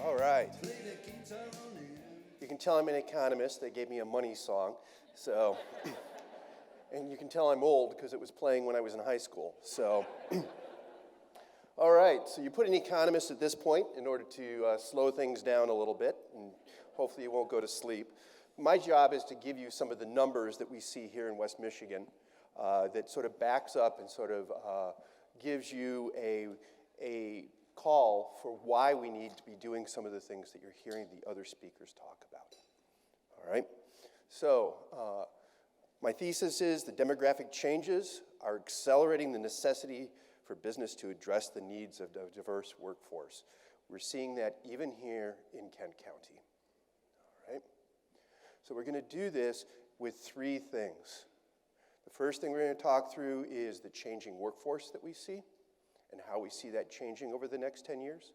All right. You can tell I'm an economist. They gave me a money song. So, and you can tell I'm old because it was playing when I was in high school. So, all right. So you put an economist at this point in order to slow things down a little bit, and hopefully you won't go to sleep. My job is to give you some of the numbers that we see here in West Michigan that sort of backs up and sort of gives you a call for why we need to be doing some of the things that you're hearing the other speakers talk about. All right? So my thesis is the demographic changes are accelerating the necessity for business to address the needs of a diverse workforce. We're seeing that even here in Kent County. All right? So we're going to do this with three things. The first thing we're going to talk through is the changing workforce that we see and how we see that changing over the next 10 years.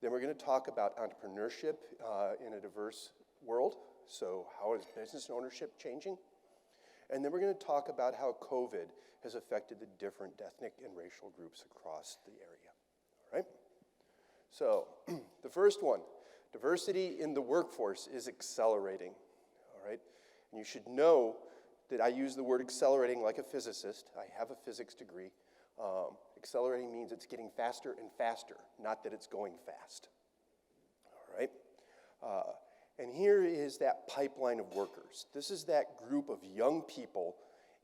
Then we're going to talk about entrepreneurship in a diverse world. So how is business ownership changing? And then we're going to talk about how COVID has affected the different ethnic and racial groups across the area. All right? So the first one, diversity in the workforce is accelerating. All right? And you should know that I use the word accelerating like a physicist. I have a physics degree. Accelerating means it's getting faster and faster, not that it's going fast. All right? And here is that pipeline of workers. This is that group of young people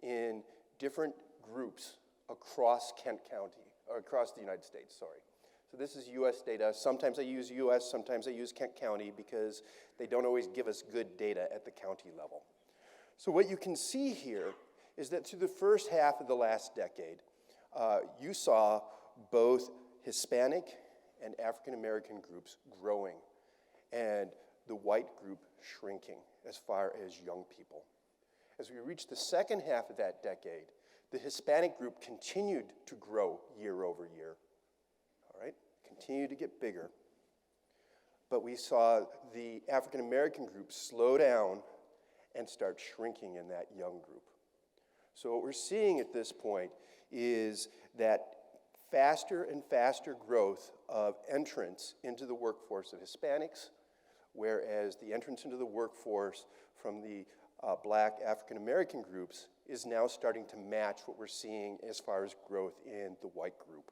in different groups across Kent County, or across the United States, sorry. So this is U.S. data. Sometimes I use U.S., sometimes I use Kent County because they don't always give us good data at the county level. So what you can see here is that through the first half of the last decade, you saw both Hispanic and African American groups growing and the white group shrinking as far as young people. As we reached the second half of that decade, the Hispanic group continued to grow year over year, all right? Continued to get bigger. But we saw the African American group slow down and start shrinking in that young group. So what we're seeing at this point is that faster and faster growth of entrance into the workforce of Hispanics, whereas the entrance into the workforce from the Black African American groups is now starting to match what we're seeing as far as growth in the white group.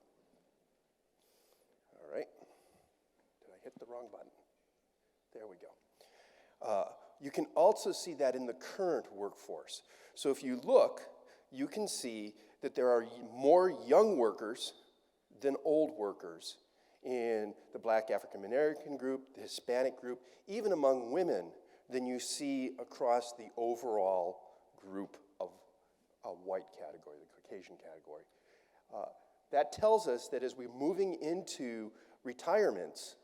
All right. Did I hit the wrong button? There we go. You can also see that in the current workforce. So if you look, you can see that there are more young workers than old workers in the Black African American group, the Hispanic group, even among women, than you see across the overall group of a white category, the Caucasian category. That tells us that as we're moving into retirements,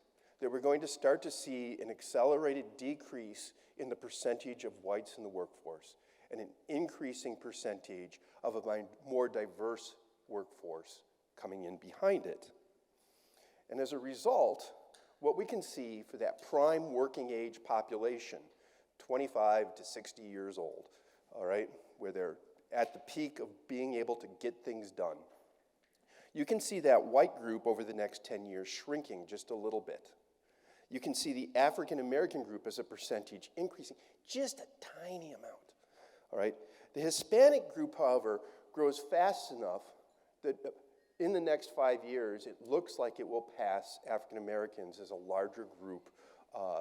that we're going to start to see an accelerated decrease in the percentage of whites in the workforce and an increasing percentage of a more diverse workforce coming in behind it. And as a result, what we can see for that prime working age population, 25 to 60 years old, all right, where they're at the peak of being able to get things done, you can see that white group over the next 10 years shrinking just a little bit. You can see the African American group as a percentage increasing just a tiny amount. All right. The Hispanic group, however, grows fast enough that in the next 5 years, it looks like it will pass African Americans as a larger group.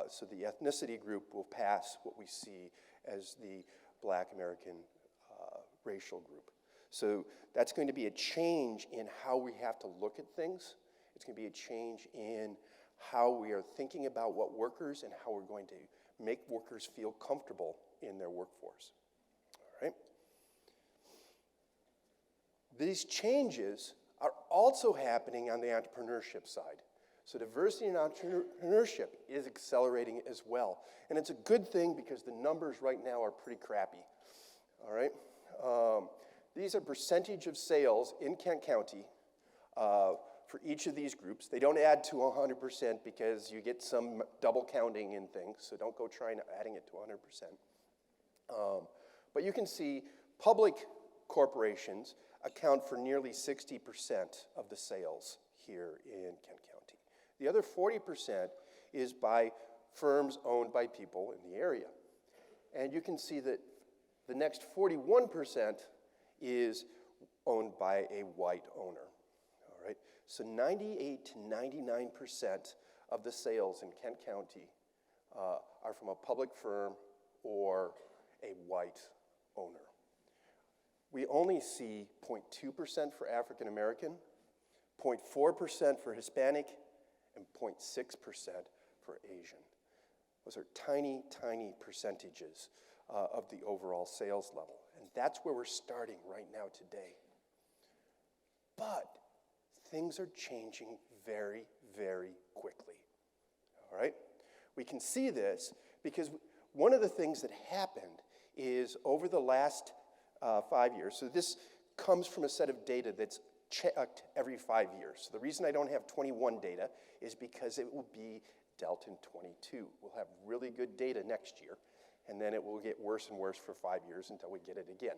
So the ethnicity group will pass what we see as the Black American racial group. So that's going to be a change in how we have to look at things. It's going to be a change in how we are thinking about what workers and how we're going to make workers feel comfortable in their workforce. All right? These changes are also happening on the entrepreneurship side. So diversity in entrepreneurship is accelerating as well. And it's a good thing because the numbers right now are pretty crappy. All right? These are percentage of sales in Kent County for each of these groups. They don't add to 100% because you get some double counting in things, so don't go trying adding it to 100%. But you can see public corporations account for nearly 60% of the sales here in Kent County. The other 40% is by firms owned by people in the area. And you can see that the next 41% is owned by a white owner. All right? So 98 to 99% of the sales in Kent County are from a public firm or a white owner. We only see 0.2% for African American, 0.4% for Hispanic, and 0.6% for Asian. Those are tiny, tiny percentages of the overall sales level. And that's where we're starting right now today. But things are changing very, very quickly. All right? We can see this because one of the things that happened is over the last 5 years, so this comes from a set of data that's checked every 5 years. So the reason I don't have 21 data is because it will be dealt in 22. We'll have really good data next year, and then it will get worse and worse for 5 years until we get it again.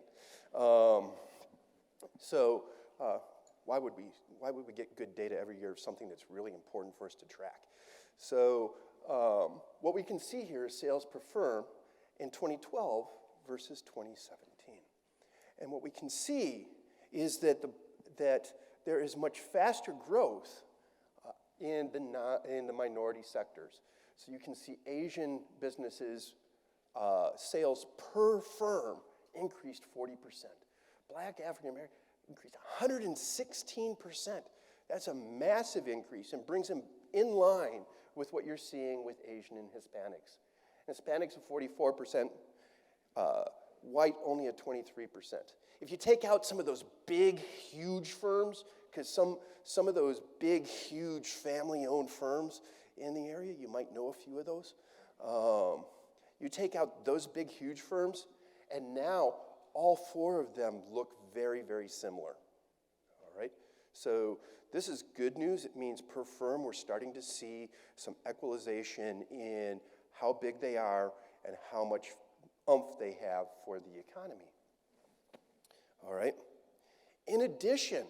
Why would we get good data every year of something that's really important for us to track? So what we can see here is sales per firm in 2012 versus 2017. And what we can see is that there is much faster growth in the minority sectors. So you can see Asian businesses sales per firm increased 40%. Black African American increased 116%. That's a massive increase and brings them in line with what you're seeing with Asian and Hispanics. Hispanics are 44%, white only at 23%. If you take out some of those big, huge firms, because some of those big, huge family-owned firms in the area, you might know a few of those. You take out those big, huge firms, and now all four of them look very, very similar. All right? So this is good news. It means per firm we're starting to see some equalization in how big they are and how much oomph they have for the economy. All right? In addition,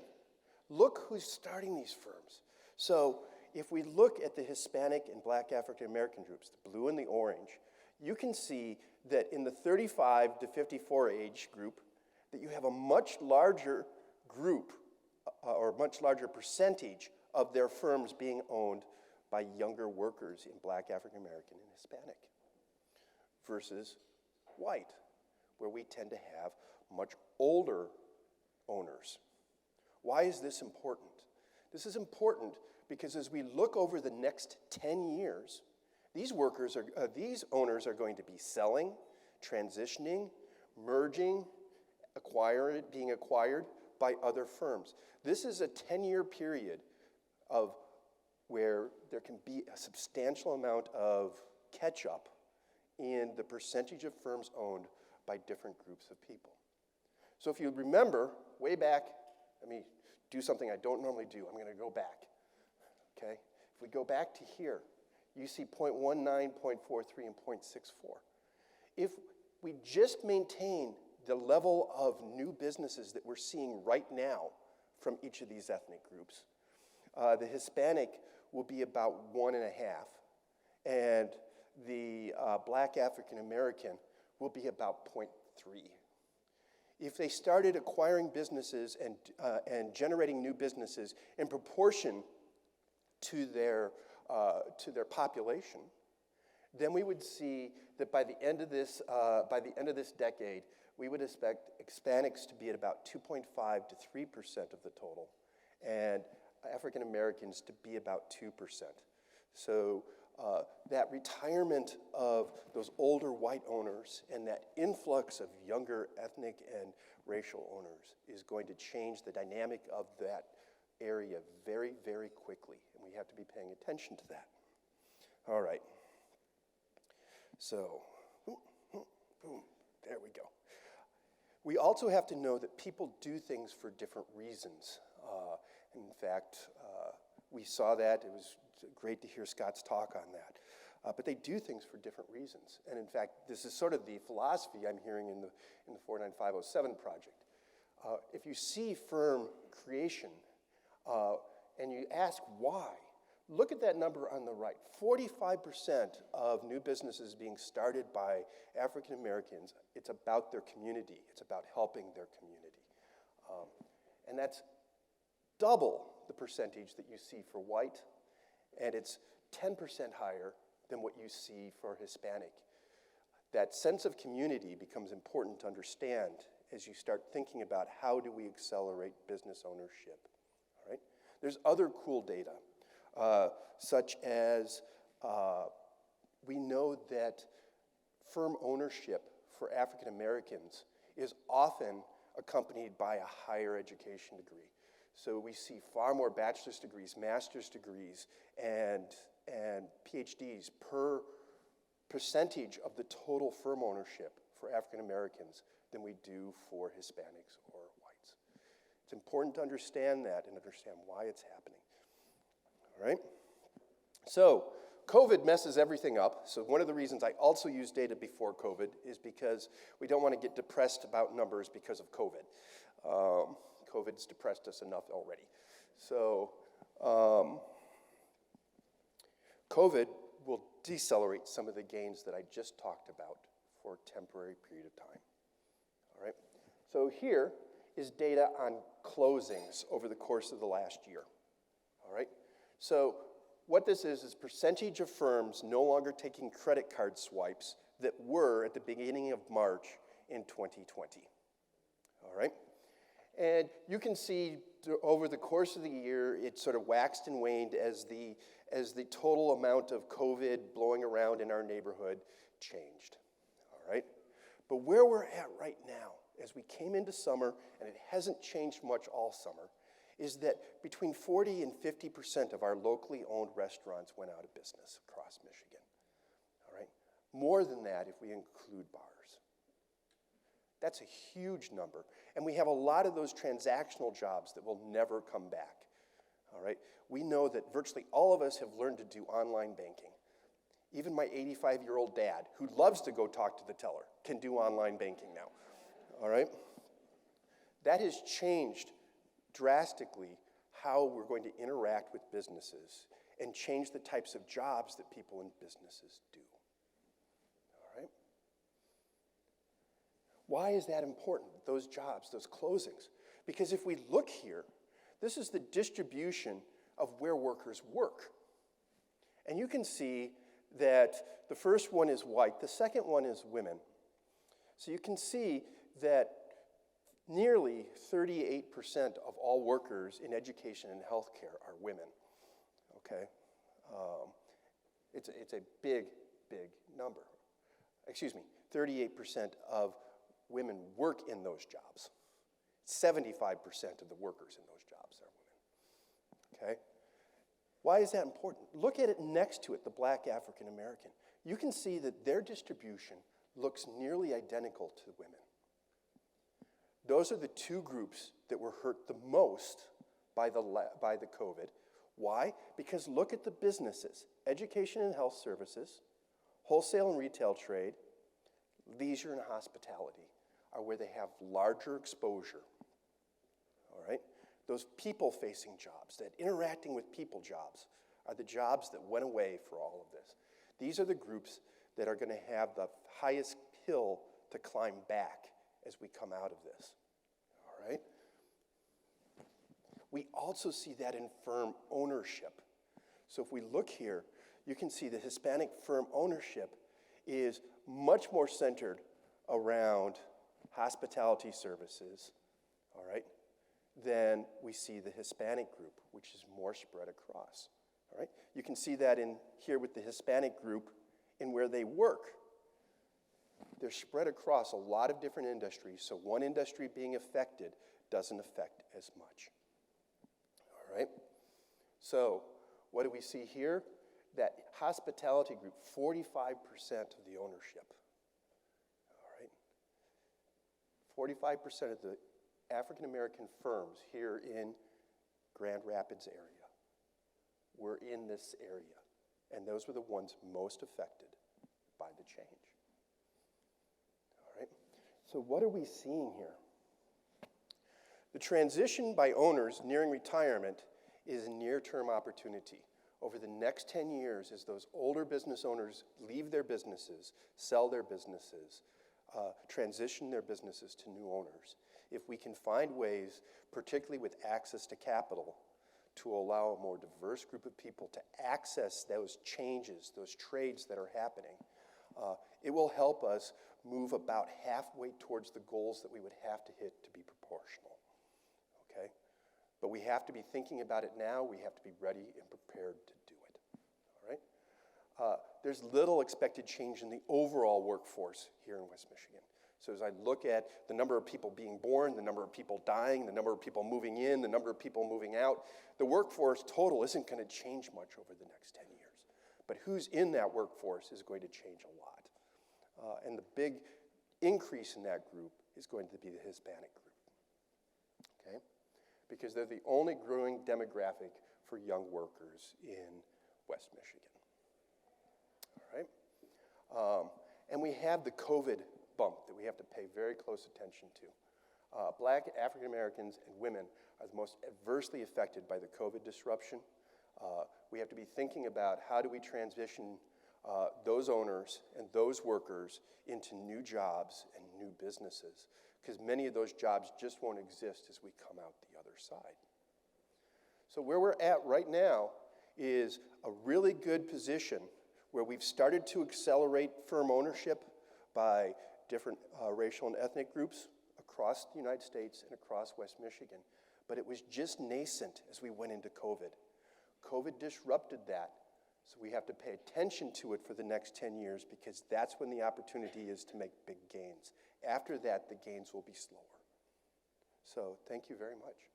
look who's starting these firms. So if we look at the Hispanic and Black African American groups, the blue and the orange, you can see that in the 35 to 54 age group, that you have a much larger group or much larger percentage of their firms being owned by younger workers in Black African American and Hispanic versus white, where we tend to have much older owners. Why is this important? This is important because as we look over the next 10 years, these owners are going to be selling, transitioning, merging, being acquired by other firms. This is a 10-year period of where there can be a substantial amount of catch-up in the percentage of firms owned by different groups of people. So if you remember, way back, let me do something I don't normally do. I'm going to go back, okay? If we go back to here, you see 0.19, 0.43, and 0.64. If we just maintain the level of new businesses that we're seeing right now from each of these ethnic groups, the Hispanic will be about 1.5, and the Black African American will be about 0.3. If they started acquiring businesses and generating new businesses in proportion to their population, then we would see that by the end of this decade, we would expect Hispanics to be at about 2.5 to 3% of the total, and African Americans to be about 2%. So that retirement of those older white owners and that influx of younger ethnic and racial owners is going to change the dynamic of that area very, very quickly, and we have to be paying attention to that. All right. So, boom, there we go. We also have to know that people do things for different reasons. In fact, we saw that. It was great to hear Scott's talk on that. But they do things for different reasons. And in fact, this is sort of the philosophy I'm hearing in the 49507 project. If you see firm creation and you ask why, Look at that number on the right. 45% of new businesses being started by African Americans, it's about their community. It's about helping their community. And that's double the percentage that you see for white, and it's 10% higher than what you see for Hispanic. That sense of community becomes important to understand as you start thinking about how do we accelerate business ownership. All right? There's other cool data, such as we know that firm ownership for African Americans is often accompanied by a higher education degree. So we see far more bachelor's degrees, master's degrees, and PhDs per percentage of the total firm ownership for African Americans than we do for Hispanics or whites. It's important to understand that and understand why it's happening. All right? So COVID messes everything up. So one of the reasons I also use data before COVID is because we don't want to get depressed about numbers because of COVID. COVID's depressed us enough already. So COVID will decelerate some of the gains that I just talked about for a temporary period of time. All right? So here is data on closings over the course of the last year. All right? So what this is percentage of firms no longer taking credit card swipes that were at the beginning of March in 2020. All right? And you can see over the course of the year, it sort of waxed and waned as the total amount of COVID blowing around in our neighborhood changed. All right? But where we're at right now, as we came into summer, and it hasn't changed much all summer, is that between 40 and 50% of our locally owned restaurants went out of business across Michigan. All right? More than that if we include bars. That's a huge number. And we have a lot of those transactional jobs that will never come back. All right? We know that virtually all of us have learned to do online banking. Even my 85-year-old dad, who loves to go talk to the teller, can do online banking now. All right? That has changed drastically how we're going to interact with businesses and change the types of jobs that people in businesses do. All right? Why is that important, those jobs, those closings? Because if we look here, this is the distribution of where workers work. And you can see that the first one is white, the second one is women. So you can see that nearly 38% of all workers in education and healthcare are women, okay? It's a big, big number. Excuse me, 38% of women work in those jobs. 75% of the workers in those jobs are women, okay? Why is that important? Look at it next to it, the black African American. You can see that their distribution looks nearly identical to women. Those are the two groups that were hurt the most by the COVID. Why? Because look at the businesses. Education and health services, wholesale and retail trade, leisure and hospitality are where they have larger exposure. All right? Those people-facing jobs, that interacting with people jobs, are the jobs that went away for all of this. These are the groups that are going to have the highest hill to climb back as we come out of this, all right? We also see that in firm ownership. So if we look here, you can see the Hispanic firm ownership is much more centered around hospitality services, all right, than we see the Hispanic group, which is more spread across, all right? You can see that in here with the Hispanic group in where they work. They're spread across a lot of different industries, so one industry being affected doesn't affect as much. All right? So what do we see here? That hospitality group, 45% of the ownership. All right? 45% of the African American firms here in Grand Rapids area were in this area, and those were the ones most affected by the change. So what are we seeing here? The transition by owners nearing retirement is a near-term opportunity. over the next 10 years, as those older business owners leave their businesses, sell their businesses, transition their businesses to new owners, if we can find ways, particularly with access to capital, to allow a more diverse group of people to access those changes, those trades that are happening, it will help us move about halfway towards the goals that we would have to hit to be proportional, okay? But we have to be thinking about it now. We have to be ready and prepared to do it, all right? There's little expected change in the overall workforce here in West Michigan. So as I look at the number of people being born, the number of people dying, the number of people moving in, the number of people moving out, the workforce total isn't going to change much over the next 10 years. But who's in that workforce is going to change a lot. And the big increase in that group is going to be the Hispanic group, okay? Because they're the only growing demographic for young workers in West Michigan, all right? And we have the COVID bump that we have to pay very close attention to. Black, African Americans, and women are the most adversely affected by the COVID disruption. We have to be thinking about how do we transition those owners and those workers into new jobs and new businesses, because many of those jobs just won't exist as we come out the other side. So where we're at right now is a really good position where we've started to accelerate firm ownership by different racial and ethnic groups across the United States and across West Michigan. But it was just nascent as we went into COVID. COVID disrupted that, so we have to pay attention to it for the next 10 years, because that's when the opportunity is to make big gains. After that, the gains will be slower. So thank you very much.